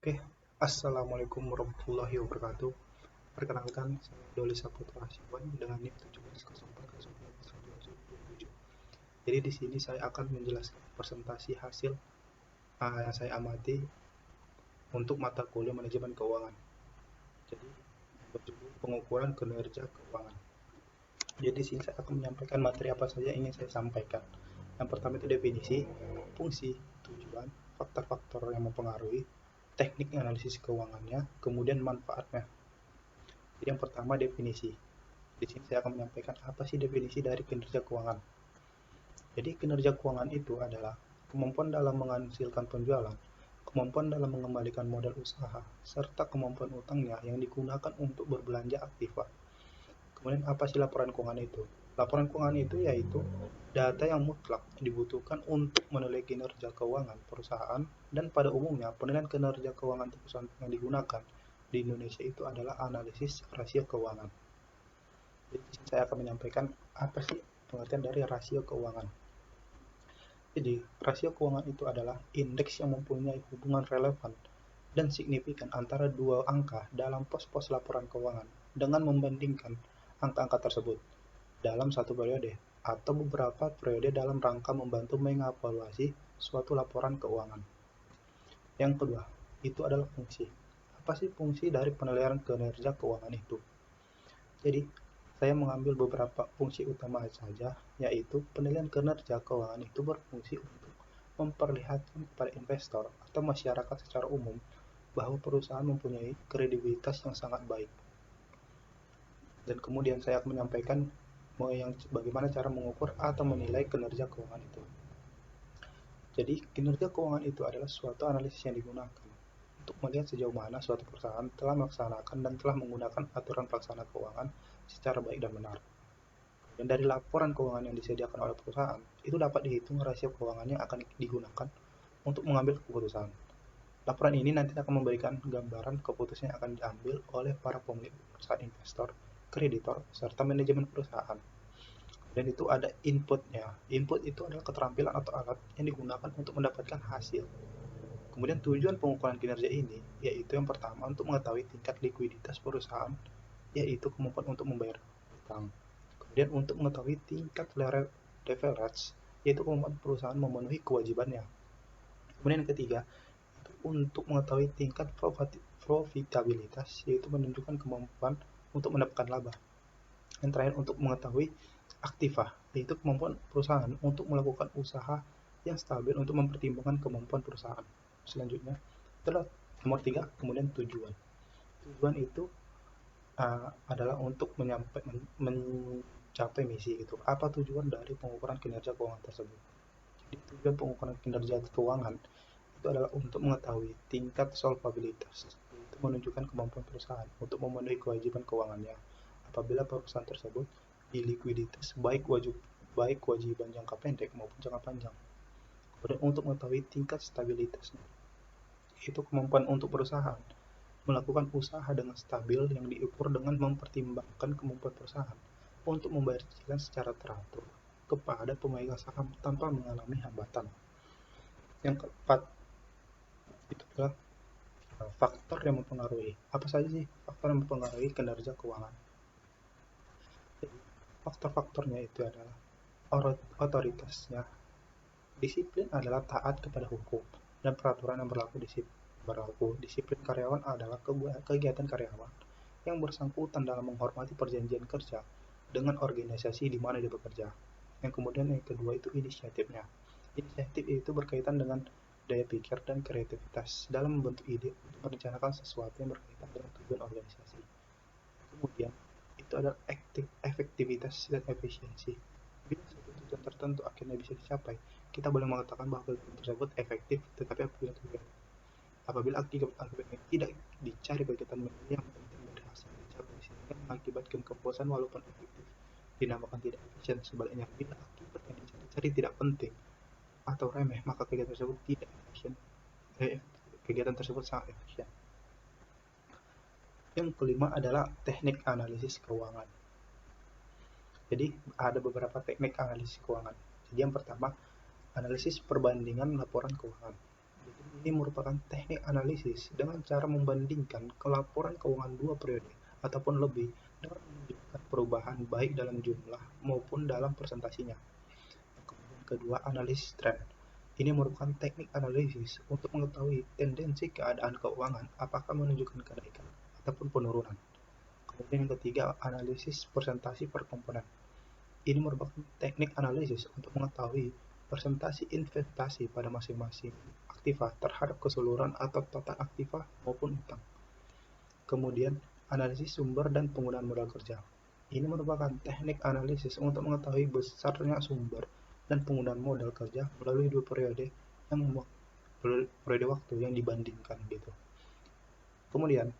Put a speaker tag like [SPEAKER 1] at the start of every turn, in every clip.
[SPEAKER 1] Oke, Assalamualaikum warahmatullahi wabarakatuh. Perkenalkan, saya Doli Saputra Siwan dengan NIM 17040917. Jadi di sini saya akan menjelaskan presentasi hasil yang saya amati untuk mata kuliah manajemen keuangan. Jadi berjudul pengukuran kinerja keuangan. Jadi di sini saya akan menyampaikan materi apa saja yang ingin saya sampaikan. Yang pertama itu definisi, fungsi, tujuan, faktor-faktor yang mempengaruhi, teknik analisis keuangannya, kemudian manfaatnya. Jadi yang pertama definisi. Di sini saya akan menyampaikan apa sih definisi dari kinerja keuangan. Jadi kinerja keuangan itu adalah kemampuan dalam menghasilkan penjualan, kemampuan dalam mengembalikan modal usaha, serta kemampuan utangnya yang digunakan untuk berbelanja aktiva. Kemudian apa sih laporan keuangan itu? Laporan keuangan itu yaitu data yang mutlak dibutuhkan untuk menilai kinerja keuangan perusahaan, dan pada umumnya penilaian kinerja keuangan perusahaan yang digunakan di Indonesia itu adalah analisis rasio keuangan. Jadi saya akan menyampaikan apa sih pengertian dari rasio keuangan. Jadi, rasio keuangan itu adalah indeks yang mempunyai hubungan relevan dan signifikan antara dua angka dalam pos-pos laporan keuangan dengan membandingkan angka-angka tersebut dalam satu periode atau beberapa periode dalam rangka membantu mengevaluasi suatu laporan keuangan. Yang kedua, itu adalah fungsi. Apa sih fungsi dari penilaian kinerja keuangan itu? Jadi, saya mengambil beberapa fungsi utama saja, yaitu penilaian kinerja keuangan itu berfungsi untuk memperlihatkan kepada investor atau masyarakat secara umum bahwa perusahaan mempunyai kredibilitas yang sangat baik. Dan kemudian saya akan menyampaikan bagaimana cara mengukur atau menilai kinerja keuangan itu. Jadi, kinerja keuangan itu adalah suatu analisis yang digunakan untuk melihat sejauh mana suatu perusahaan telah melaksanakan dan telah menggunakan aturan pelaksana keuangan secara baik dan benar. Dan dari laporan keuangan yang disediakan oleh perusahaan, itu dapat dihitung rasio keuangan yang akan digunakan untuk mengambil keputusan. Laporan ini nanti akan memberikan gambaran keputusan yang akan diambil oleh para pemilik perusahaan, investor, kreditor, serta manajemen perusahaan. Dan itu ada inputnya. Input itu adalah keterampilan atau alat yang digunakan untuk mendapatkan hasil. Kemudian tujuan pengukuran kinerja ini yaitu yang pertama untuk mengetahui tingkat likuiditas perusahaan, yaitu kemampuan untuk membayar utang. Kemudian untuk mengetahui tingkat leverage, yaitu kemampuan perusahaan memenuhi kewajibannya. Kemudian yang ketiga, untuk mengetahui tingkat profitabilitas, yaitu menunjukkan kemampuan untuk mendapatkan laba. Yang terakhir, untuk mengetahui aktiva, yaitu kemampuan perusahaan untuk melakukan usaha yang stabil untuk mempertimbangkan kemampuan perusahaan. Selanjutnya, adalah nomor 3, kemudian tujuan. Tujuan itu adalah untuk mencapai misi itu. Apa tujuan dari pengukuran kinerja keuangan tersebut? Jadi tujuan pengukuran kinerja keuangan itu adalah untuk mengetahui tingkat solvabilitas, yaitu menunjukkan kemampuan perusahaan untuk memenuhi kewajiban keuangannya apabila perusahaan tersebut ilikuiditas baik kewajiban jangka pendek maupun jangka panjang. Kemudian untuk mengetahui tingkat stabilitasnya, itu kemampuan untuk perusahaan melakukan usaha dengan stabil yang diukur dengan mempertimbangkan kemampuan perusahaan untuk membayar cicilan secara teratur kepada pemegang saham tanpa mengalami hambatan. Yang keempat, itu adalah faktor yang mempengaruhi. Apa saja sih faktor yang mempengaruhi kinerja keuangan? Jadi, faktor-faktornya itu adalah otoritasnya. Disiplin adalah taat kepada hukum dan peraturan yang berlaku. Disiplin karyawan adalah kegiatan karyawan yang bersangkutan dalam menghormati perjanjian kerja dengan organisasi di mana dia bekerja. Yang kemudian yang kedua itu inisiatifnya. Inisiatif itu berkaitan dengan daya pikir dan kreativitas dalam membentuk ide untuk merencanakan sesuatu yang berkaitan dengan tujuan organisasi. Kemudian itu adalah efektivitas dan efisiensi. Bila suatu tujuan tertentu akhirnya bisa dicapai, kita boleh mengatakan bahwa tujuan tersebut efektif, tetapi apabila akibatnya tidak dicari kegiatan yang penting dari hasil dicapai sehingga mengakibatkan kepuasan walaupun efektif, dinamakan tidak efisien. Sebaliknya, bila akibat yang dicari tidak penting atau remeh, maka kegiatan tersebut tidak efisien. Kegiatan tersebut sangat efisien. Yang kelima adalah teknik analisis keuangan. Jadi ada beberapa teknik analisis keuangan. Jadi yang pertama, analisis perbandingan laporan keuangan. Jadi Ini merupakan teknik analisis dengan cara membandingkan laporan keuangan dua periode ataupun lebih dengan menunjukkan perubahan baik dalam jumlah maupun dalam presentasinya. Kemudian kedua, analisis tren. Ini merupakan teknik analisis untuk mengetahui tendensi keadaan keuangan apakah menunjukkan kenaikan ataupun penurunan. Kemudian yang ketiga, analisis presentasi per komponen. Ini merupakan teknik analisis untuk mengetahui presentasi investasi pada masing-masing aktiva terhadap keseluruhan atau total aktiva maupun utang. Kemudian, analisis sumber dan penggunaan modal kerja. Ini merupakan teknik analisis untuk mengetahui besarnya sumber dan penggunaan modal kerja melalui dua periode waktu yang dibandingkan gitu. Kemudian,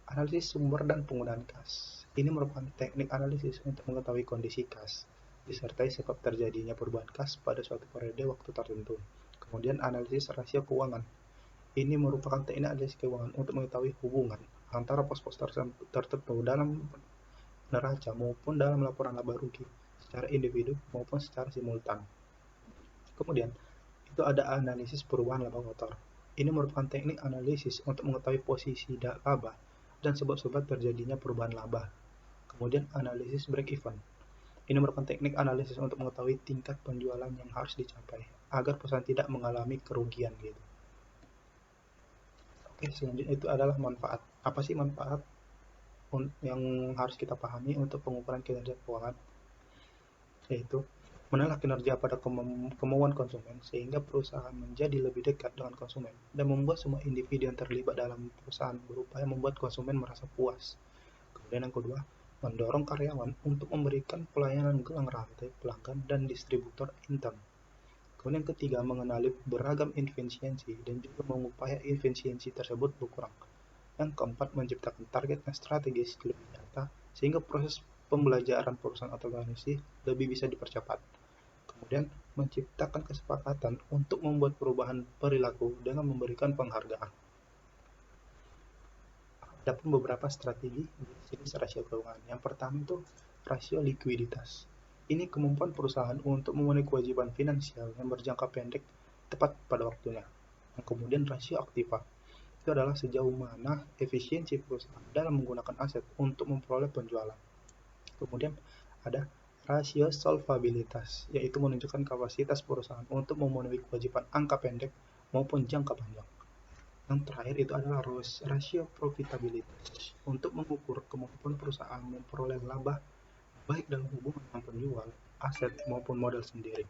[SPEAKER 1] analisis sumber dan penggunaan kas. Ini merupakan teknik analisis untuk mengetahui kondisi kas, disertai sebab terjadinya perubahan kas pada suatu periode waktu tertentu. Kemudian, analisis rasio keuangan. Ini merupakan teknik analisis keuangan untuk mengetahui hubungan antara pos-pos tertentu dalam neraca maupun dalam laporan laba rugi secara individu maupun secara simultan. Kemudian, itu ada analisis perubahan laba kotor. Ini merupakan teknik analisis untuk mengetahui posisi laba dan sebab-sebab terjadinya perubahan laba. Kemudian, analisis break-even. Ini merupakan teknik analisis untuk mengetahui tingkat penjualan yang harus dicapai agar perusahaan tidak mengalami kerugian gitu. Oke, selanjutnya itu adalah manfaat. Apa sih manfaat yang harus kita pahami untuk pengukuran kinerja keuangan? Yaitu menilai kinerja pada kemauan konsumen sehingga perusahaan menjadi lebih dekat dengan konsumen dan membuat semua individu yang terlibat dalam perusahaan berupaya membuat konsumen merasa puas. Kemudian yang kedua, mendorong karyawan untuk memberikan pelayanan gelang rantai pelanggan dan distributor intern. Kemudian yang ketiga, mengenali beragam efisiensi dan juga mengupaya efisiensi tersebut berkurang. Yang keempat, menciptakan target yang strategis lebih nyata sehingga proses pembelajaran perusahaan atau organisasi lebih bisa dipercepat. Kemudian, menciptakan kesepakatan untuk membuat perubahan perilaku dengan memberikan penghargaan. Ada pun beberapa strategi jenis rasio keuangan. Yang pertama itu rasio likuiditas. Ini kemampuan perusahaan untuk memenuhi kewajiban finansial yang berjangka pendek tepat pada waktunya. Yang kemudian rasio aktiva. Itu adalah sejauh mana efisiensi perusahaan dalam menggunakan aset untuk memperoleh penjualan. Kemudian ada rasio solvabilitas, yaitu menunjukkan kapasitas perusahaan untuk memenuhi kewajiban angka pendek maupun jangka panjang. Yang terakhir itu adalah rasio profitabilitas, untuk mengukur kemampuan perusahaan memperoleh laba baik dalam hubungan dengan penjual, aset maupun modal sendiri.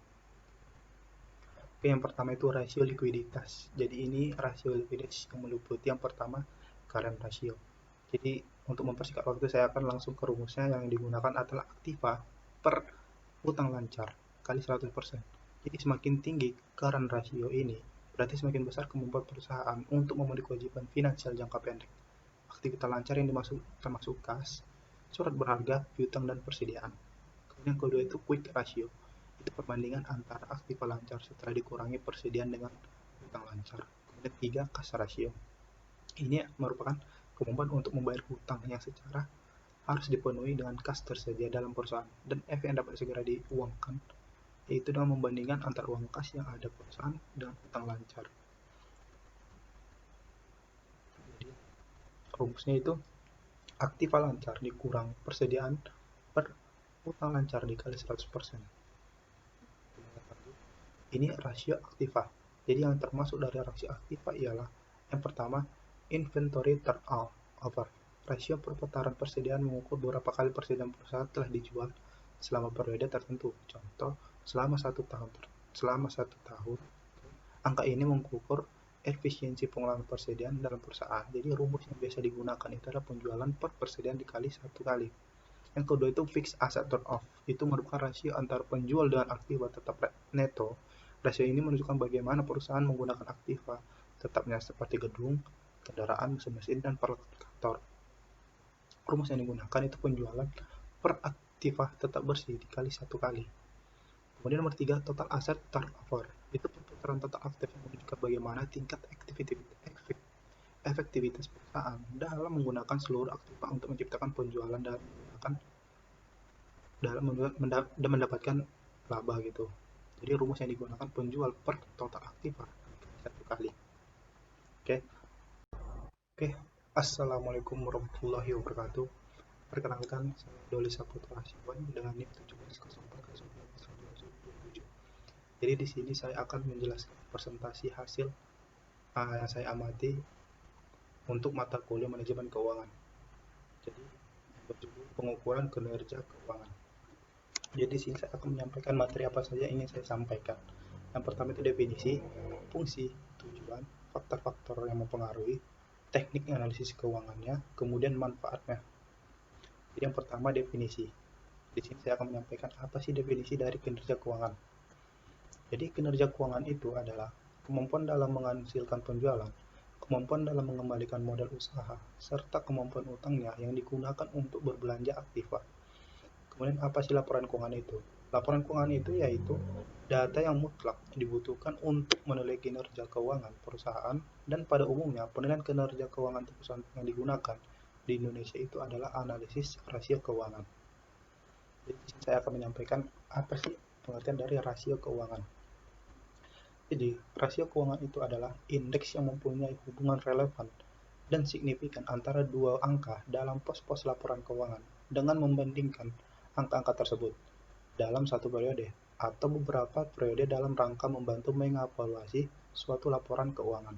[SPEAKER 1] Oke, yang pertama itu rasio likuiditas. Jadi ini rasio likuiditas yang meliputi yang pertama current ratio. Jadi untuk mempersingkat waktu saya akan langsung ke rumusnya. Yang digunakan adalah aktiva per utang lancar kali 100%. Jadi semakin tinggi current ratio ini, berarti semakin besar kemampuan perusahaan untuk memenuhi kewajiban finansial jangka pendek. Aktivitas lancar yang termasuk kas, surat berharga, piutang, dan persediaan. Kemudian yang kedua itu quick ratio. Itu perbandingan antara aktiva lancar setelah dikurangi persediaan dengan hutang lancar. Kemudian tiga, kas ratio. Ini merupakan kemampuan untuk membayar hutang yang secara harus dipenuhi dengan kas tersedia dalam perusahaan dan efek yang dapat segera diuangkan, yaitu dengan membandingkan antara uang kas yang ada perusahaan dengan hutang lancar. Jadi rumusnya itu aktiva lancar dikurang persediaan per hutang lancar dikali 100%. Ini rasio aktiva. Jadi yang termasuk dari rasio aktiva ialah yang pertama, inventory turnover. Rasio perputaran persediaan mengukur berapa kali persediaan perusahaan telah dijual selama periode tertentu. Contoh, selama satu tahun. Angka ini mengukur efisiensi pengelolaan persediaan dalam perusahaan. Jadi rumus yang biasa digunakan itu adalah penjualan per persediaan dikali 1 kali. Yang kedua itu fixed asset turnover. Itu merupakan rasio antara penjual dengan aktiva tetap neto. Rasio ini menunjukkan bagaimana perusahaan menggunakan aktiva tetapnya seperti gedung, kendaraan, mesin-mesin, dan peralatan kantor. Rumus yang digunakan itu penjualan per aktiva tetap bersih dikali 1 kali. Kemudian nomor 3, total asset turnover. Itu perputaran total aktif yang menunjukkan bagaimana tingkat efektivitas perusahaan dalam menggunakan seluruh aktiva untuk menciptakan penjualan dalam mendapatkan laba gitu. Jadi rumus yang digunakan penjual per total aktiva 1 kali. Oke, oke. Assalamualaikum warahmatullahi wabarakatuh. Perkenalkan, saya Doli Saputra Siwan dengan NIM 1704091127. Jadi di sini saya akan menjelaskan presentasi hasil yang saya amati untuk mata kuliah manajemen keuangan. Jadi berjudul pengukuran kinerja keuangan. Jadi di sini saya akan menyampaikan materi apa saja yang ingin saya sampaikan. Yang pertama itu definisi, fungsi, tujuan, faktor-faktor yang mempengaruhi, teknik analisis keuangannya, kemudian manfaatnya. Jadi yang pertama definisi. Di sini saya akan menyampaikan apa sih definisi dari kinerja keuangan. Jadi kinerja keuangan itu adalah kemampuan dalam menghasilkan penjualan, kemampuan dalam mengembalikan modal usaha, serta kemampuan utangnya yang digunakan untuk berbelanja aktiva. Kemudian apa sih laporan keuangan itu? Laporan keuangan itu yaitu data yang mutlak dibutuhkan untuk menilai kinerja keuangan perusahaan, dan pada umumnya penilaian kinerja keuangan perusahaan yang digunakan di Indonesia itu adalah analisis rasio keuangan. Jadi saya akan menyampaikan apa sih pengertian dari rasio keuangan. Jadi, rasio keuangan itu adalah indeks yang mempunyai hubungan relevan dan signifikan antara dua angka dalam pos-pos laporan keuangan dengan membandingkan angka-angka tersebut dalam satu periode atau beberapa periode dalam rangka membantu mengevaluasi suatu laporan keuangan.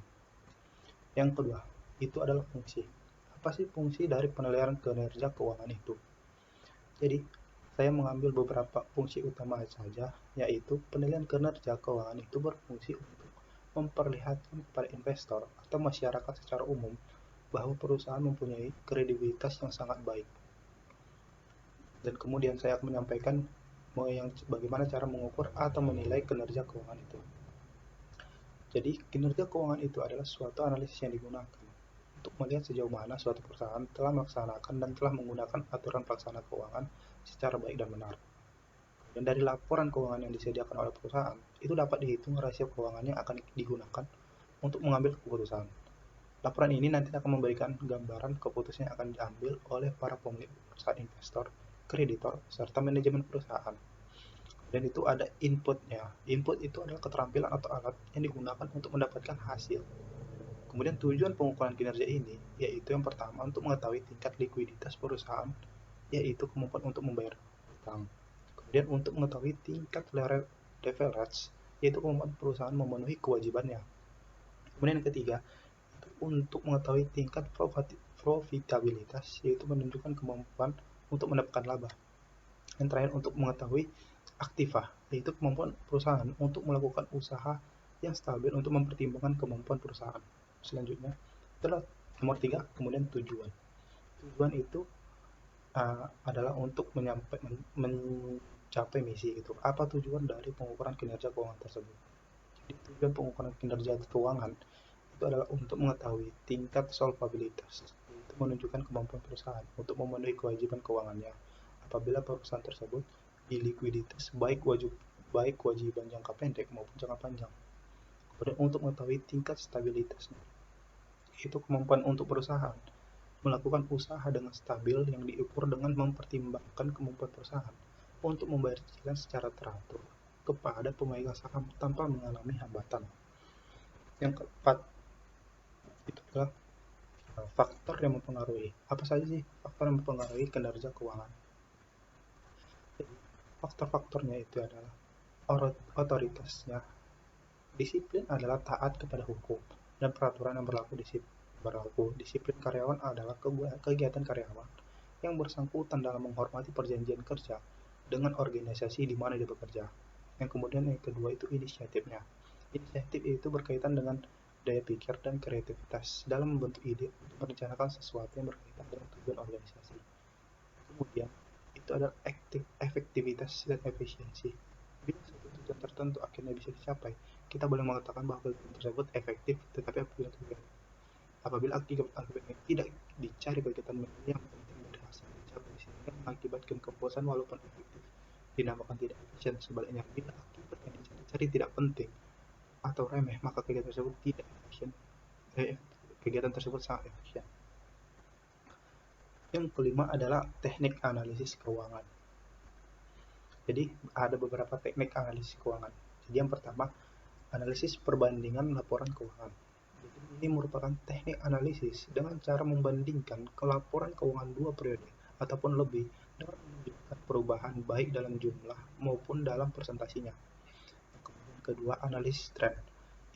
[SPEAKER 1] Yang kedua, itu adalah fungsi. Apa sih fungsi dari penilaian kinerja keuangan itu? Jadi, saya mengambil beberapa fungsi utama saja, yaitu penilaian kinerja keuangan itu berfungsi untuk memperlihatkan kepada investor atau masyarakat secara umum bahwa perusahaan mempunyai kredibilitas yang sangat baik. Dan kemudian saya akan menyampaikan bagaimana cara mengukur atau menilai kinerja keuangan itu. Jadi, kinerja keuangan itu adalah suatu analisis yang digunakan untuk melihat sejauh mana suatu perusahaan telah melaksanakan dan telah menggunakan aturan pelaksana keuangan secara baik dan benar. Dan dari laporan keuangan yang disediakan oleh perusahaan, itu dapat dihitung rasio keuangan yang akan digunakan untuk mengambil keputusan. Laporan ini nanti akan memberikan gambaran keputusan yang akan diambil oleh para pemilik perusahaan, investor, kreditor, serta manajemen perusahaan. Dan itu ada inputnya. Input itu adalah keterampilan atau alat yang digunakan untuk mendapatkan hasil. Kemudian tujuan pengukuran kinerja ini yaitu yang pertama untuk mengetahui tingkat likuiditas perusahaan, yaitu kemampuan untuk membayar utang. Kemudian untuk mengetahui tingkat leverage, yaitu kemampuan perusahaan memenuhi kewajibannya. Kemudian yang ketiga, untuk mengetahui tingkat profitabilitas, yaitu menunjukkan kemampuan untuk mendapatkan laba. Yang terakhir, untuk mengetahui aktiva, yaitu kemampuan perusahaan untuk melakukan usaha yang stabil untuk mempertimbangkan kemampuan perusahaan. Selanjutnya, itulah nomor 3, kemudian tujuan. Tujuan itu adalah untuk mencapai misi itu. Apa tujuan dari pengukuran kinerja keuangan tersebut? Jadi tujuan pengukuran kinerja keuangan itu adalah untuk mengetahui tingkat solvabilitas, yaitu menunjukkan kemampuan perusahaan untuk memenuhi kewajiban keuangannya apabila perusahaan tersebut dilikuiditas baik kewajiban jangka pendek maupun jangka panjang. Kemudian untuk mengetahui tingkat stabilitasnya, itu kemampuan untuk perusahaan melakukan usaha dengan stabil yang diukur dengan mempertimbangkan kemampuan perusahaan untuk membayar cicilan secara teratur kepada pemegang saham tanpa mengalami hambatan. Yang keempat, itu adalah faktor yang mempengaruhi. Apa saja sih faktor yang mempengaruhi kinerja keuangan? Jadi, faktor-faktornya itu adalah otoritasnya. Disiplin adalah taat kepada hukum dan peraturan yang berlaku. Disiplin karyawan adalah kegiatan karyawan yang bersangkutan dalam menghormati perjanjian kerja dengan organisasi di mana dia bekerja. Yang kemudian yang kedua itu inisiatifnya. Inisiatif itu berkaitan dengan daya pikir dan kreativitas dalam membentuk ide untuk merencanakan sesuatu yang berkaitan dengan tujuan organisasi. Kemudian itu adalah efektivitas dan efisiensi. Bila suatu tujuan tertentu akhirnya bisa dicapai, kita boleh mengatakan bahwa tujuan tersebut efektif, tetapi apabila akibatnya tidak dicari kegiatan yang penting dari hasil dicapai sehingga mengakibatkan kepuasan walaupun efektif, dinamakan tidak efisien. Sebaliknya, bila akibat yang dicari tidak penting atau remeh, maka kegiatan tersebut tidak efisien. Kegiatan tersebut sangat efisien. Yang kelima adalah teknik analisis keuangan. Jadi ada beberapa teknik analisis keuangan. Jadi yang pertama, analisis perbandingan laporan keuangan. Jadi Ini merupakan teknik analisis dengan cara membandingkan laporan keuangan dua periode ataupun lebih dengan menunjukkan perubahan baik dalam jumlah maupun dalam presentasinya. Kemudian kedua, analisis tren.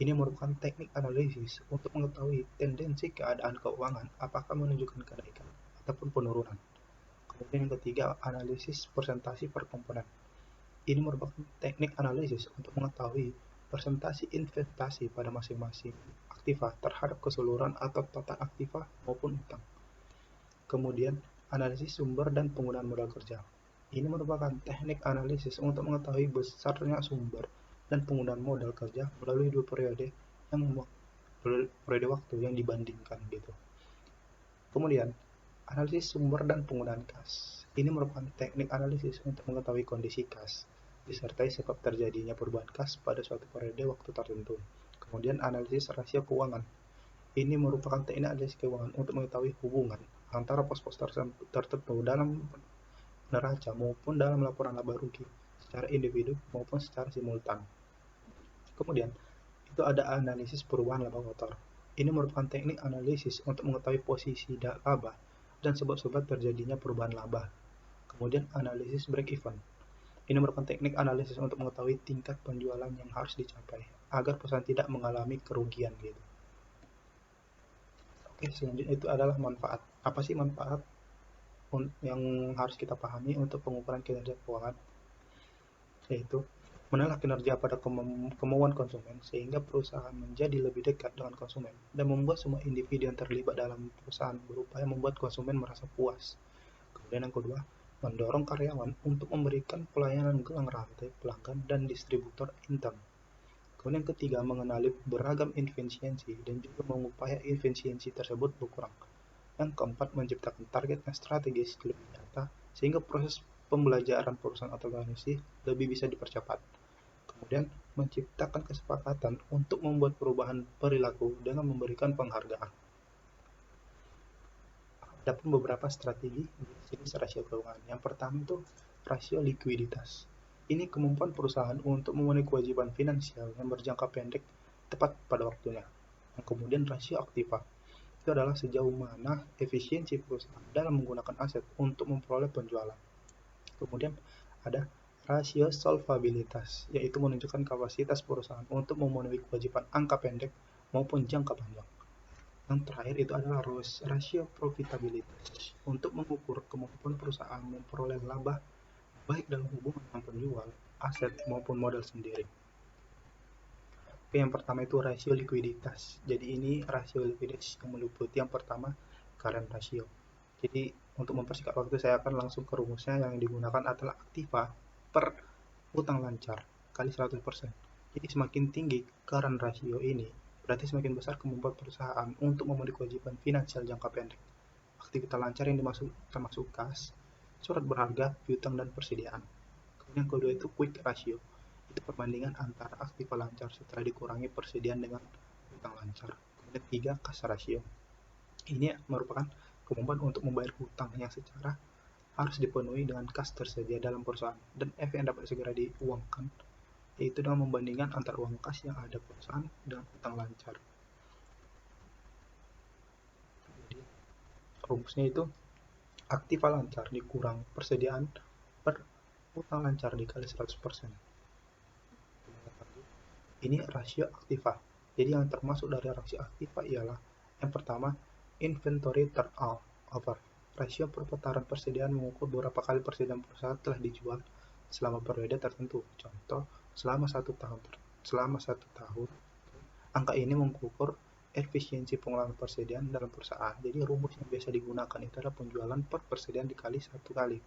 [SPEAKER 1] Ini merupakan teknik analisis untuk mengetahui tendensi keadaan keuangan apakah menunjukkan kenaikan ataupun penurunan. Kemudian yang ketiga, analisis presentasi per komponen. Ini merupakan teknik analisis untuk mengetahui presentasi investasi pada masing-masing aktiva terhadap keseluruhan atau total aktiva maupun utang. Kemudian, analisis sumber dan penggunaan modal kerja. Ini merupakan teknik analisis untuk mengetahui besarnya sumber dan penggunaan modal kerja melalui dua periode waktu yang dibandingkan gitu. Kemudian, analisis sumber dan penggunaan kas. Ini merupakan teknik analisis untuk mengetahui kondisi kas, disertai sebab terjadinya perubahan kas pada suatu periode waktu tertentu. Kemudian analisis rasio keuangan. Ini merupakan teknik analisis keuangan untuk mengetahui hubungan antara pos-pos tertentu dalam neraca maupun dalam laporan laba rugi secara individu maupun secara simultan. Kemudian, itu ada analisis perubahan laba kotor. Ini merupakan teknik analisis untuk mengetahui posisi laba dan sebab-sebab terjadinya perubahan laba. Kemudian analisis break even. Ini merupakan teknik analisis untuk mengetahui tingkat penjualan yang harus dicapai agar perusahaan tidak mengalami kerugian gitu. Oke, selanjutnya itu adalah manfaat. Apa sih manfaat yang harus kita pahami untuk pengukuran kinerja keuangan? Yaitu menelaah kinerja pada kemauan konsumen sehingga perusahaan menjadi lebih dekat dengan konsumen dan membuat semua individu yang terlibat dalam perusahaan berupaya membuat konsumen merasa puas. Kemudian yang kedua, mendorong karyawan untuk memberikan pelayanan gelang rantai pelanggan dan distributor intern. Kemudian yang ketiga, mengenali beragam efisiensi dan juga mengupaya efisiensi tersebut berkurang. Yang keempat, menciptakan target yang strategis lebih nyata sehingga proses pembelajaran perusahaan atau organisasi lebih bisa dipercepat. Kemudian, menciptakan kesepakatan untuk membuat perubahan perilaku dengan memberikan penghargaan. Adapun beberapa strategi jenis rasio keuangan. Yang pertama itu rasio likuiditas. Ini kemampuan perusahaan untuk memenuhi kewajiban finansial yang berjangka pendek tepat pada waktunya. Yang kemudian rasio aktiva. Itu adalah sejauh mana efisiensi perusahaan dalam menggunakan aset untuk memperoleh penjualan. Kemudian ada rasio solvabilitas, yaitu menunjukkan kapasitas perusahaan untuk memenuhi kewajiban angka pendek maupun jangka panjang. Yang terakhir itu adalah rasio profitabilitas untuk mengukur kemampuan perusahaan memperoleh laba baik dalam hubungan dengan penjual, aset maupun modal sendiri. Oke, yang pertama itu rasio likuiditas. Jadi ini rasio likuiditas yang meliputi yang pertama current ratio. Jadi untuk mempersingkat waktu saya akan langsung ke rumusnya. Yang digunakan adalah aktiva per utang lancar kali 100%. Jadi semakin tinggi current ratio ini, berarti semakin besar kemampuan perusahaan untuk memenuhi kewajiban finansial jangka pendek. Aktivitas lancar yang termasuk kas, surat berharga, piutang, dan persediaan. Kemudian yang kedua itu quick ratio. Itu perbandingan antara aktiva lancar setelah dikurangi persediaan dengan utang lancar. Kemudian tiga, kas ratio. Ini merupakan kemampuan untuk membayar hutang yang secara harus dipenuhi dengan kas tersedia dalam perusahaan dan efek yang dapat segera diuangkan, yaitu dengan membandingkan antara uang kas yang ada perusahaan dengan utang lancar. Jadi rumusnya itu aktiva lancar dikurang persediaan per utang lancar dikali 100%. Ini rasio aktiva. Jadi yang termasuk dari rasio aktiva ialah yang pertama inventory turnover. Rasio perputaran persediaan mengukur beberapa kali persediaan perusahaan telah dijual selama periode tertentu. Contoh, selama satu tahun. Angka ini mengukur efisiensi pengelolaan persediaan dalam perusahaan. Jadi rumus yang biasa digunakan itu adalah penjualan per persediaan dikali satu kali.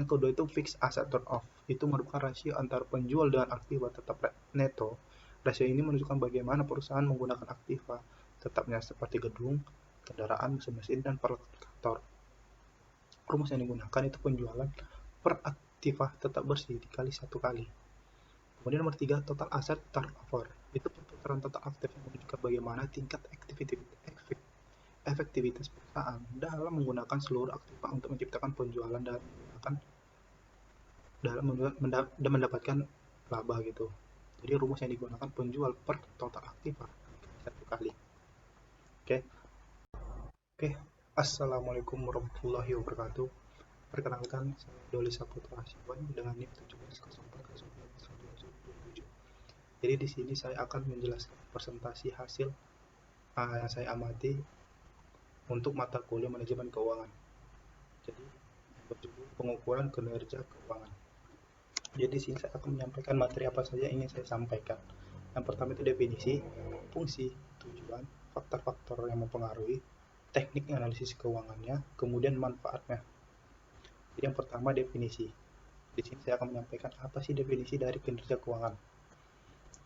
[SPEAKER 1] Yang kedua itu fixed asset turnover. Itu merupakan rasio antara penjual dengan aktiva tetap neto. Rasio ini menunjukkan bagaimana perusahaan menggunakan aktiva tetapnya seperti gedung, kendaraan, mesin-mesin, dan peralatan kantor. Rumus yang digunakan itu penjualan per aktiva tetap bersih dikali satu kali. Kemudian nomor 3, total asset turnover. Itu perputaran total aktif yang menunjukkan bagaimana tingkat efektivitas perusahaan dalam menggunakan seluruh aktiva untuk menciptakan penjualan dan mendapatkan laba gitu. Jadi rumus yang digunakan penjual per total aktiva satu kali. Oke, oke. Assalamualaikum warahmatullahi wabarakatuh. Perkenalkan, saya Doli Saputra Siwan dengan NIM 17040917. Jadi di sini saya akan menjelaskan presentasi hasil yang saya amati untuk mata kuliah manajemen keuangan. Jadi berjudul pengukuran kinerja keuangan. Jadi di sini saya akan menyampaikan materi apa saja yang ingin saya sampaikan. Yang pertama itu definisi, fungsi, tujuan, faktor-faktor yang mempengaruhi, teknik analisis keuangannya, kemudian manfaatnya. Jadi yang pertama definisi. Di sini saya akan menyampaikan apa sih definisi dari kinerja keuangan.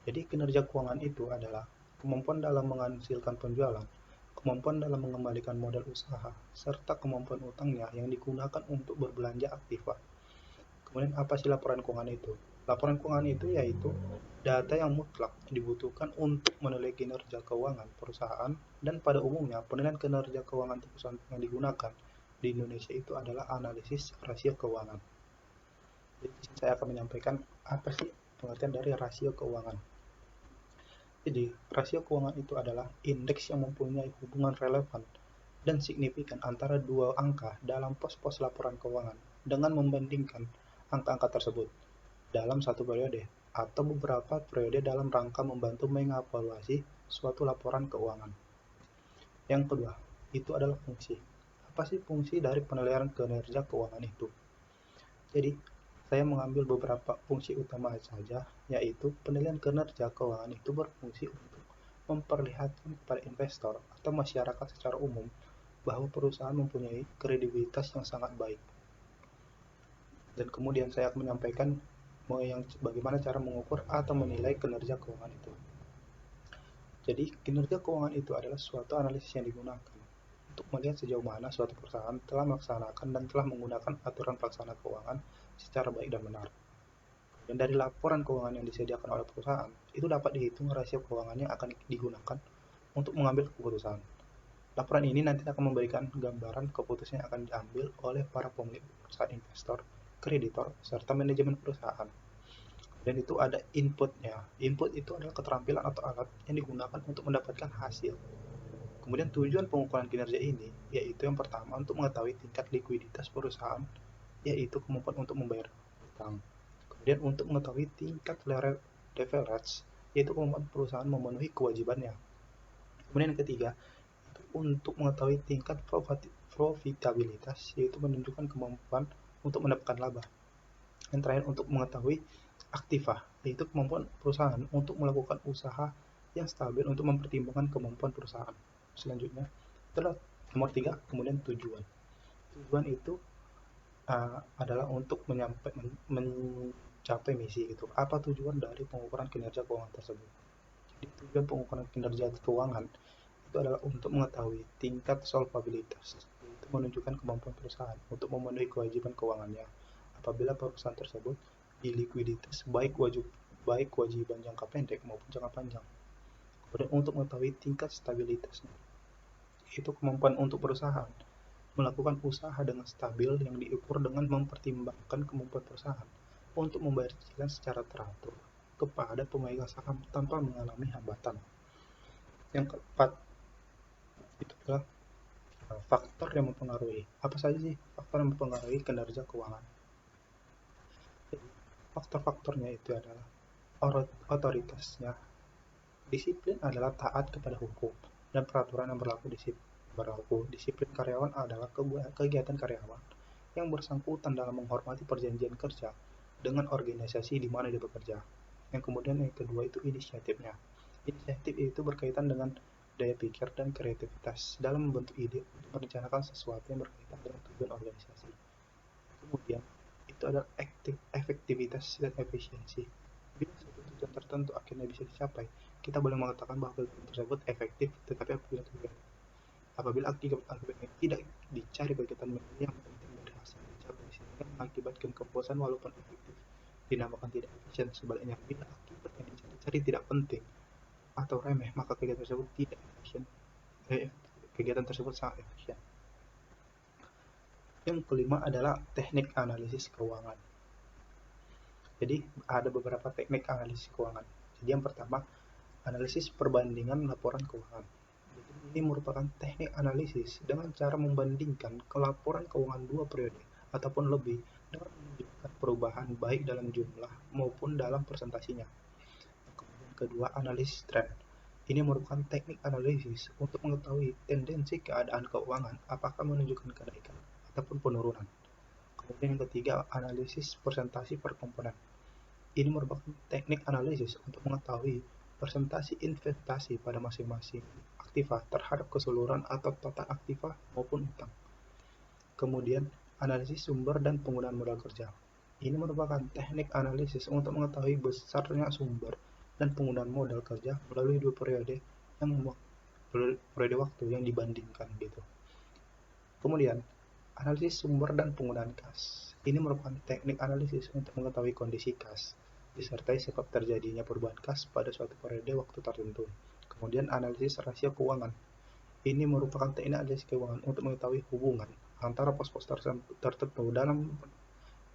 [SPEAKER 1] Jadi kinerja keuangan itu adalah kemampuan dalam menghasilkan penjualan, kemampuan dalam mengembalikan modal usaha, serta kemampuan utangnya yang digunakan untuk berbelanja aktiva. Kemudian apa sih laporan keuangan itu? Laporan keuangan itu yaitu data yang mutlak dibutuhkan untuk menilai kinerja keuangan perusahaan, dan pada umumnya penilaian kinerja keuangan perusahaan yang digunakan di Indonesia itu adalah analisis rasio keuangan. Jadi saya akan menyampaikan apa sih pengertian dari rasio keuangan. Jadi rasio keuangan itu adalah indeks yang mempunyai hubungan relevan dan signifikan antara dua angka dalam pos-pos laporan keuangan dengan membandingkan angka-angka tersebut dalam satu periode atau beberapa periode dalam rangka membantu mengevaluasi suatu laporan keuangan. Yang kedua, itu adalah fungsi. Apa sih fungsi dari penilaian kinerja keuangan itu? Jadi, saya mengambil beberapa fungsi utama saja, yaitu penilaian kinerja keuangan itu berfungsi untuk memperlihatkan kepada investor atau masyarakat secara umum bahwa perusahaan mempunyai kredibilitas yang sangat baik. Dan kemudian saya akan menyampaikan bagaimana cara mengukur atau menilai kinerja keuangan itu. Jadi, kinerja keuangan itu adalah suatu analisis yang digunakan untuk melihat sejauh mana suatu perusahaan telah melaksanakan dan telah menggunakan aturan pelaksana keuangan secara baik dan benar. Dan dari laporan keuangan yang disediakan oleh perusahaan, itu dapat dihitung rasio keuangan yang akan digunakan untuk mengambil keputusan. Laporan ini nanti akan memberikan gambaran keputusan yang akan diambil oleh para pemilik perusahaan, investor, kreditor, serta manajemen perusahaan. Dan itu ada inputnya. Input itu adalah keterampilan atau alat yang digunakan untuk mendapatkan hasil. Kemudian tujuan pengukuran kinerja ini yaitu yang pertama untuk mengetahui tingkat likuiditas perusahaan, yaitu kemampuan untuk membayar utang. Kemudian untuk mengetahui tingkat leverage, yaitu kemampuan perusahaan memenuhi kewajibannya. Kemudian yang ketiga, untuk mengetahui tingkat profitabilitas, yaitu menunjukkan kemampuan untuk mendapatkan laba. Yang terakhir, untuk mengetahui aktiva, yaitu kemampuan perusahaan untuk melakukan usaha yang stabil untuk mempertimbangkan kemampuan perusahaan. Selanjutnya, adalah nomor 3, kemudian tujuan. Tujuan itu adalah untuk mencapai misi gitu. Apa tujuan dari pengukuran kinerja keuangan tersebut? Jadi tujuan pengukuran kinerja keuangan itu adalah untuk mengetahui tingkat solvabilitas, yaitu menunjukkan kemampuan perusahaan untuk memenuhi kewajiban keuangannya apabila perusahaan tersebut ilikuiditas baik kewajiban jangka pendek maupun jangka panjang. Kemudian untuk mengetahui tingkat stabilitasnya, itu kemampuan untuk perusahaan melakukan usaha dengan stabil yang diukur dengan mempertimbangkan kemampuan perusahaan untuk membayar cicilan secara teratur kepada pemegang saham tanpa mengalami hambatan. Yang keempat, itu adalah faktor yang mempengaruhi. Apa saja sih faktor yang mempengaruhi kinerja keuangan? Jadi, faktor-faktornya itu adalah otoritasnya. Disiplin adalah taat kepada hukum dan peraturan yang berlaku. Disiplin karyawan adalah kegiatan karyawan yang bersangkutan dalam menghormati perjanjian kerja dengan organisasi di mana dia bekerja. Yang kemudian yang kedua itu inisiatifnya. Inisiatif itu berkaitan dengan daya pikir dan kreativitas dalam membentuk ide untuk merencanakan sesuatu yang berkaitan dengan tujuan organisasi. Kemudian itu adalah efektivitas dan efisiensi. Bila suatu tujuan tertentu akhirnya bisa dicapai, kita boleh mengatakan bahwa tujuan tersebut efektif, tetapi apabila akibat-akibatnya tidak dicari kegiatan yang penting dari hasil dicapai sehingga mengakibatkan kepuasan walaupun efektif, dinamakan tidak efisien. Sebaliknya, bila akibat yang dicari tidak penting atau remeh, maka kegiatan tersebut tidak efisien. Kegiatan tersebut sangat efisien. Yang kelima adalah teknik analisis keuangan. Jadi ada beberapa teknik analisis keuangan. Jadi yang pertama, analisis perbandingan laporan keuangan. Jadi Ini merupakan teknik analisis dengan cara membandingkan laporan keuangan dua periode ataupun lebih dengan menunjukkan perubahan baik dalam jumlah maupun dalam presentasinya. Kemudian kedua, analisis tren. Ini merupakan teknik analisis untuk mengetahui tendensi keadaan keuangan apakah menunjukkan kenaikan ataupun penurunan. Kemudian yang ketiga, analisis presentasi per komponen. Ini merupakan teknik analisis untuk mengetahui presentasi investasi pada masing-masing aktiva terhadap keseluruhan atau total aktiva maupun utang. Kemudian, analisis sumber dan penggunaan modal kerja. Ini merupakan teknik analisis untuk mengetahui besarnya sumber dan penggunaan modal kerja melalui dua periode waktu yang dibandingkan gitu. Kemudian, analisis sumber dan penggunaan kas. Ini merupakan teknik analisis untuk mengetahui kondisi kas disertai sebab terjadinya perubahan kas pada suatu periode waktu tertentu. Kemudian analisis rasio keuangan. Ini merupakan teknik analisis keuangan untuk mengetahui hubungan antara pos-pos tertentu dalam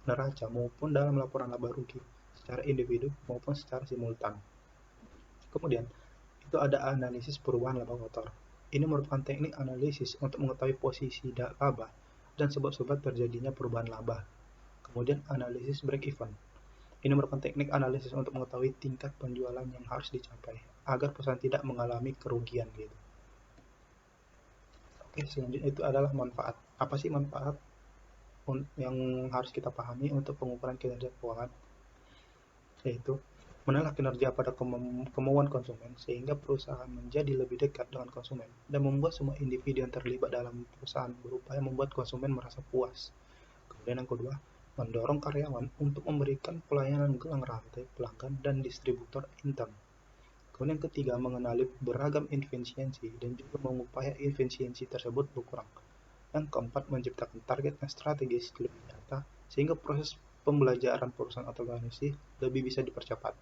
[SPEAKER 1] neraca maupun dalam laporan laba rugi secara individu maupun secara simultan. Kemudian, itu ada analisis perubahan laba kotor. Ini merupakan teknik analisis untuk mengetahui posisi laba dan sebab-sebab terjadinya perubahan laba. Kemudian analisis break-even. Ini merupakan teknik analisis untuk mengetahui tingkat penjualan yang harus dicapai agar perusahaan tidak mengalami kerugian gitu. Oke, selanjutnya itu adalah manfaat. Apa sih manfaat yang harus kita pahami untuk pengukuran kinerja keuangan? Yaitu menilai kinerja pada kemauan konsumen sehingga perusahaan menjadi lebih dekat dengan konsumen dan membuat semua individu yang terlibat dalam perusahaan berupaya membuat konsumen merasa puas. Kemudian yang kedua, mendorong karyawan untuk memberikan pelayanan gelang rantai pelanggan dan distributor intern. Kemudian yang ketiga, mengenali beragam efisiensi dan juga mengupaya efisiensi tersebut berkurang. Yang keempat, menciptakan target yang strategis lebih nyata sehingga proses pembelajaran perusahaan atau organisasi lebih bisa dipercepat.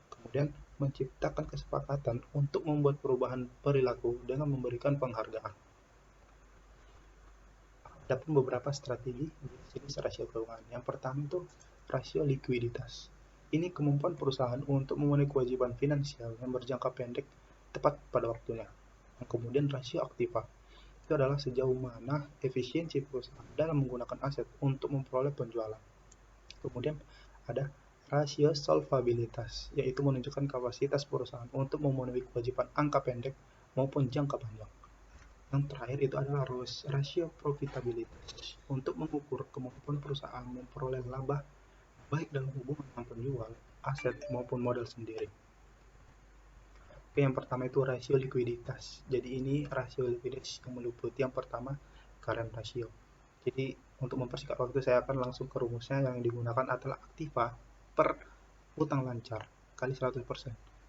[SPEAKER 1] Kemudian, menciptakan kesepakatan untuk membuat perubahan perilaku dengan memberikan penghargaan. Ada pun beberapa strategi jenis rasio keuangan. Yang pertama itu rasio likuiditas. Ini kemampuan perusahaan untuk memenuhi kewajiban finansial yang berjangka pendek tepat pada waktunya. Yang kemudian rasio aktiva. Itu adalah sejauh mana efisiensi perusahaan dalam menggunakan aset untuk memperoleh penjualan. Kemudian ada rasio solvabilitas, yaitu menunjukkan kapasitas perusahaan untuk memenuhi kewajiban angka pendek maupun jangka panjang. Yang terakhir itu adalah rasio profitabilitas untuk mengukur kemampuan perusahaan memperoleh laba baik dalam hubungan dengan penjual, aset maupun modal sendiri. Oke, yang pertama itu rasio likuiditas. Jadi ini rasio likuiditas yang meliputi yang pertama current ratio. Jadi untuk mempersingkat waktu saya akan langsung ke rumusnya. Yang digunakan adalah aktiva per utang lancar kali 100%.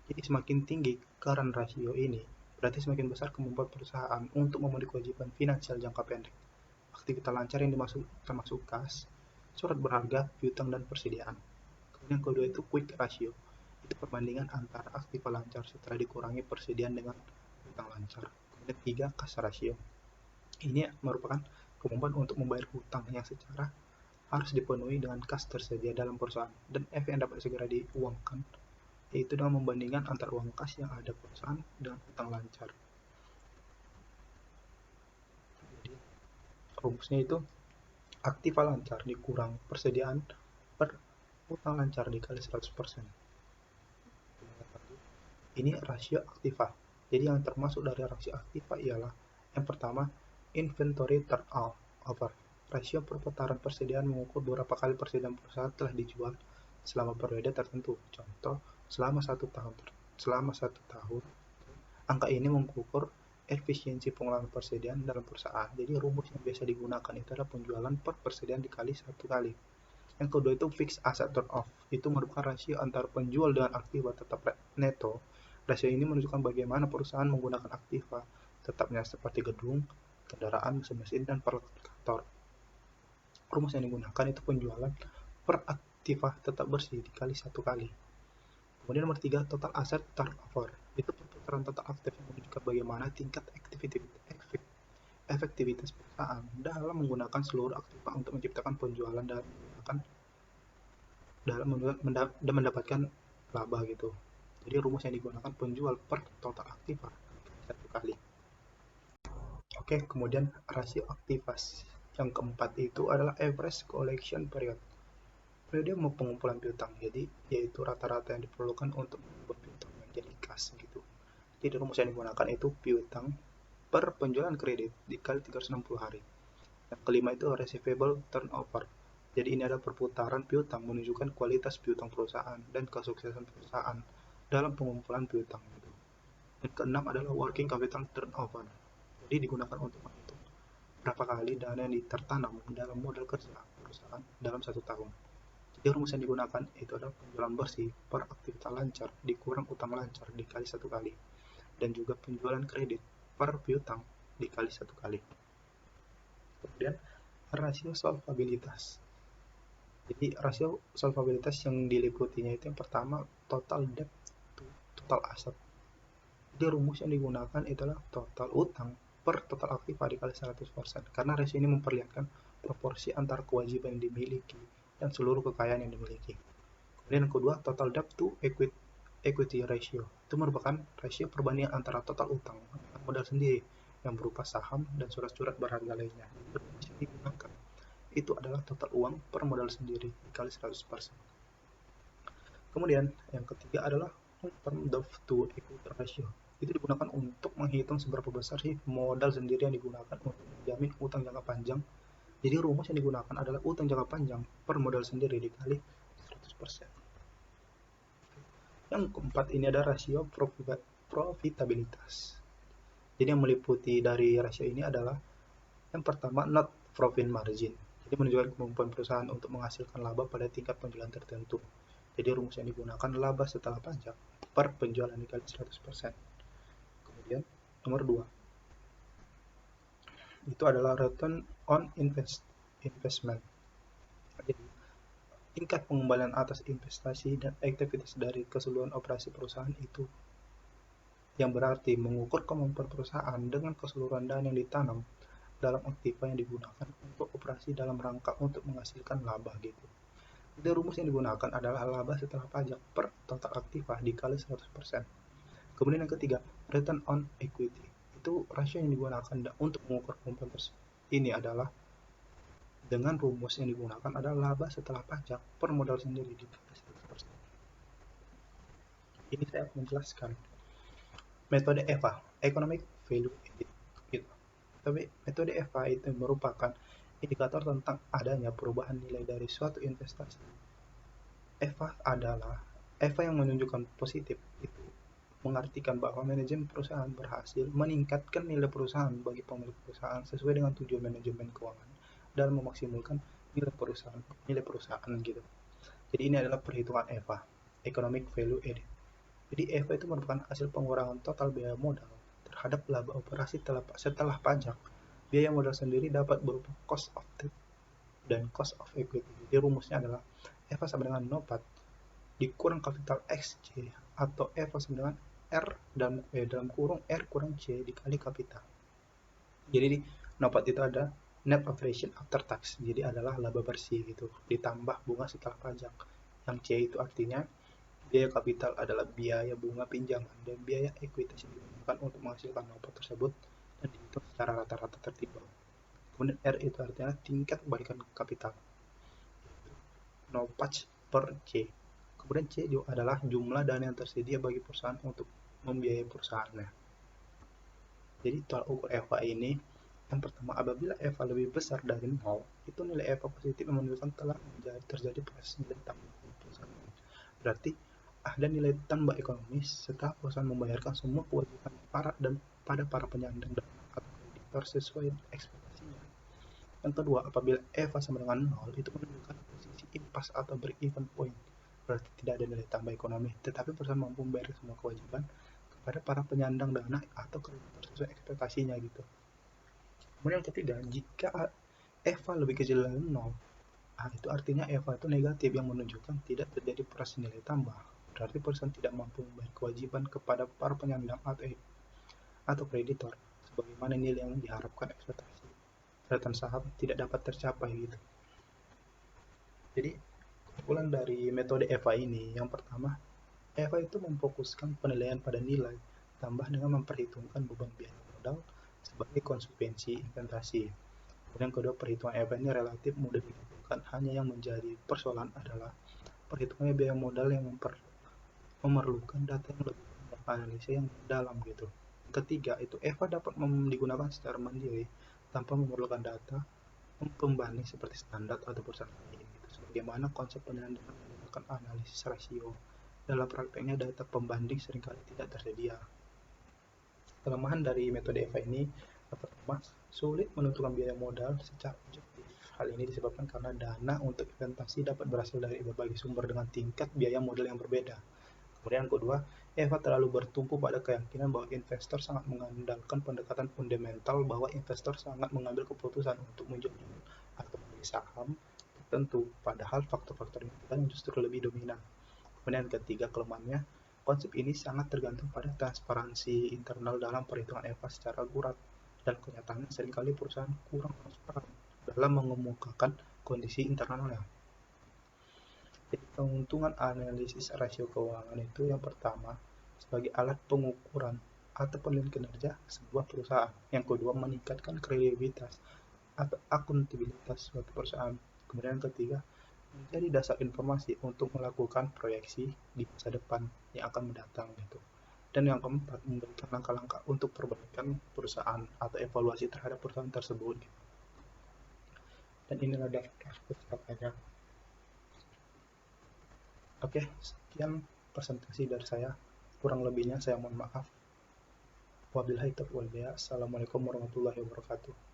[SPEAKER 1] Jadi semakin tinggi current ratio ini, berarti semakin besar kemampuan perusahaan untuk memenuhi kewajiban finansial jangka pendek. Aktivitas lancar yang termasuk kas, surat berharga, piutang, dan persediaan. Kemudian yang kedua itu quick ratio. Itu perbandingan antara aktiva lancar setelah dikurangi persediaan dengan piutang lancar. Kemudian tiga, kas ratio. Ini merupakan kemampuan untuk membayar hutang yang secara harus dipenuhi dengan kas tersedia dalam perusahaan dan efek yang dapat segera diuangkan, yaitu dengan membandingkan antara uang kas yang ada perusahaan dengan hutang lancar. Jadi rumusnya itu aktiva lancar dikurang persediaan per hutang lancar dikali 100%. Ini rasio aktiva. Jadi yang termasuk dari rasio aktiva ialah yang pertama, inventory turnover. Rasio perputaran persediaan mengukur berapa kali persediaan perusahaan telah dijual selama periode tertentu. Contoh, selama satu tahun. Angka ini mengukur efisiensi pengelolaan persediaan dalam perusahaan. Jadi rumus yang biasa digunakan itu adalah penjualan per persediaan dikali 1 kali. Yang kedua itu fixed asset turnover. Itu merupakan rasio antara penjual dengan aktiva tetap neto. Rasio ini menunjukkan bagaimana perusahaan menggunakan aktiva tetapnya seperti gedung, kendaraan, mesin, dan peralatan kantor. Rumus yang digunakan itu penjualan per aktiva tetap bersih dikali 1 kali. Kemudian nomor 3, total asset turnover. Itu perputaran total aktif yang menunjukkan bagaimana tingkat efektivitas perusahaan dalam menggunakan seluruh aktiva untuk menciptakan penjualan dan mendapatkan laba gitu. Jadi rumus yang digunakan penjual per total aktiva 1 kali. Oke, kemudian rasio aktivasi. Yang keempat itu adalah average collection period. Periode pengumpulan piutang, jadi yaitu rata-rata yang diperlukan untuk membuat piutang menjadi kas gitu. Jadi rumus yang digunakan itu piutang per penjualan kredit dikali 360 hari. Yang kelima itu receivable turnover. Jadi ini adalah perputaran piutang menunjukkan kualitas piutang perusahaan dan kesuksesan perusahaan dalam pengumpulan piutang itu. Dan keenam adalah working capital turnover. Jadi digunakan untuk menghitung berapa kali dana yang tertanam dalam modal kerja perusahaan dalam satu tahun. Jadi rumus yang digunakan itu adalah penjualan bersih per aktivitas lancar dikurang utang lancar dikali satu kali, dan juga penjualan kredit per piutang dikali satu kali. Kemudian rasio solvabilitas. Jadi rasio solvabilitas yang diliputinya itu yang pertama total debt to total asset. Jadi rumus yang digunakan itulah total utang per total aktiva dikali 100%, karena rasio ini memperlihatkan proporsi antara kewajiban yang dimiliki dan seluruh kekayaan yang dimiliki. Kemudian yang kedua, total debt to equity ratio. Itu merupakan rasio perbandingan antara total utang dan modal sendiri yang berupa saham dan surat-surat berharga lainnya. Rumus yang digunakan itu adalah total uang per modal sendiri dikali 100%. Kemudian yang ketiga adalah long-term debt to equity ratio. Itu digunakan untuk menghitung seberapa besar sih modal sendiri yang digunakan untuk menjamin utang jangka panjang. Jadi rumus yang digunakan adalah utang jangka panjang per modal sendiri dikali 100%. Yang keempat ini ada rasio profitabilitas. Jadi yang meliputi dari rasio ini adalah yang pertama net profit margin. Jadi menunjukkan kemampuan perusahaan untuk menghasilkan laba pada tingkat penjualan tertentu. Jadi rumus yang digunakan laba setelah pajak per penjualan dikali 100%. Kemudian nomor 2 itu adalah return on investment. Jadi tingkat pengembalian atas investasi dan aktivitas dari keseluruhan operasi perusahaan itu, yang berarti mengukur kemampuan perusahaan dengan keseluruhan dana yang ditanam dalam aktiva yang digunakan untuk operasi dalam rangka untuk menghasilkan laba gitu. Jadi rumus yang digunakan adalah laba setelah pajak per total aktiva dikali 100%. Kemudian yang ketiga, return on equity. Itu rasio yang digunakan untuk mengukur kemampuan tersebut. Ini adalah dengan rumus yang digunakan adalah laba setelah pajak per modal sendiri dikali 100%. Ini saya akan menjelaskan metode EVA, Economic Value Added. Gitu. Tapi metode EVA itu merupakan indikator tentang adanya perubahan nilai dari suatu investasi. EVA yang menunjukkan positif itu mengartikan bahwa manajemen perusahaan berhasil meningkatkan nilai perusahaan bagi pemilik perusahaan sesuai dengan tujuan manajemen keuangan dalam memaksimalkan nilai perusahaan gitu. Jadi ini adalah perhitungan EVA, Economic Value Added. Jadi EVA itu merupakan hasil pengurangan total biaya modal terhadap laba operasi setelah pajak. Biaya modal sendiri dapat berupa cost of debt dan cost of equity. Jadi rumusnya adalah EVA sama dengan NOPAT dikurang kapital XC atau EVA sama dengan R dalam kurung R kurang C dikali kapital. Jadi di NOPAT itu ada net operation after tax, jadi adalah laba bersih gitu, ditambah bunga setelah pajak. Yang C itu artinya biaya kapital adalah biaya bunga pinjaman dan biaya ekuitas yang digunakan untuk menghasilkan NOPAT tersebut dan dihitung secara rata-rata tertimbang. Kemudian R itu artinya tingkat kebalikan kapital, NOPAT per C. Kemudian C adalah jumlah dana yang tersedia bagi perusahaan untuk membiayai perusahaannya. Jadi tolak ukur EVA ini, yang pertama, apabila EVA lebih besar dari 0, itu nilai EVA positif menunjukkan telah terjadi proses nilai tambah perusahaan. Berarti ada nilai tambah ekonomis setelah perusahaan membayarkan semua kewajiban pada para penyandang dana atau kreditor sesuai ekspektasinya. Yang kedua, apabila EVA sama dengan 0, itu menunjukkan posisi impasse atau break-even point. Berarti tidak ada nilai tambah ekonomi, tetapi perusahaan mampu membayar semua kewajiban kepada para penyandang dana atau kreditor sesuai ekspektasinya gitu. Kemudian yang ketiga, jika EVA lebih kecil dari 0, itu artinya EVA itu negatif yang menunjukkan tidak terjadi proses nilai tambah. Berarti perusahaan tidak mampu membayar kewajiban kepada para penyandang atau kreditor sebagaimana nilai yang diharapkan ekspektasi. Return saham tidak dapat tercapai gitu. Jadi kesimpulan dari metode EVA ini, yang pertama, EVA itu memfokuskan penilaian pada nilai tambah dengan memperhitungkan beban biaya modal sebagai konsekuensi investasi. Kemudian kedua, perhitungan EVA ini relatif mudah dilakukan, hanya yang menjadi persoalan adalah perhitungannya biaya modal yang memerlukan data yang lebih banyak, analisa yang dalam gitu. Ketiga, itu EVA dapat digunakan secara mandiri tanpa memerlukan data pembanding seperti standar atau perusahaan lain gitu. Sebagaimana konsep penilaian menggunakan analisis rasio. Dalam prakteknya data pembanding seringkali tidak tersedia. Kelemahan dari metode EVA ini, yang pertama, sulit menentukan biaya modal secara objektif. Hal ini disebabkan karena dana untuk investasi dapat berasal dari berbagai sumber dengan tingkat biaya modal yang berbeda. Kemudian yang kedua, EVA terlalu bertumpu pada keyakinan bahwa investor sangat mengandalkan pendekatan fundamental, bahwa investor sangat mengambil keputusan untuk menjual atau membeli saham tertentu, padahal faktor-faktor yang justru lebih dominan. Kemudian ketiga, kelemahannya, konsep ini sangat tergantung pada transparansi internal dalam perhitungan EVA secara akurat, dan kenyataannya seringkali perusahaan kurang transparan dalam mengemukakan kondisi internalnya. Jadi keuntungan analisis rasio keuangan itu yang pertama, sebagai alat pengukuran atau penilaian kinerja sebuah perusahaan. Yang kedua, meningkatkan kredibilitas atau akuntabilitas suatu perusahaan. Kemudian yang ketiga, menjadi dasar informasi untuk melakukan proyeksi di masa depan yang akan mendatang gitu. Dan yang keempat, memberikan langkah-langkah untuk perbaikan perusahaan atau evaluasi terhadap perusahaan tersebut. Dan inilah daftar kecakapannya. Oke, sekian presentasi dari saya. Kurang lebihnya saya mohon maaf. Wabillahi taufiq wal hidayah. Assalamualaikum warahmatullahi wabarakatuh.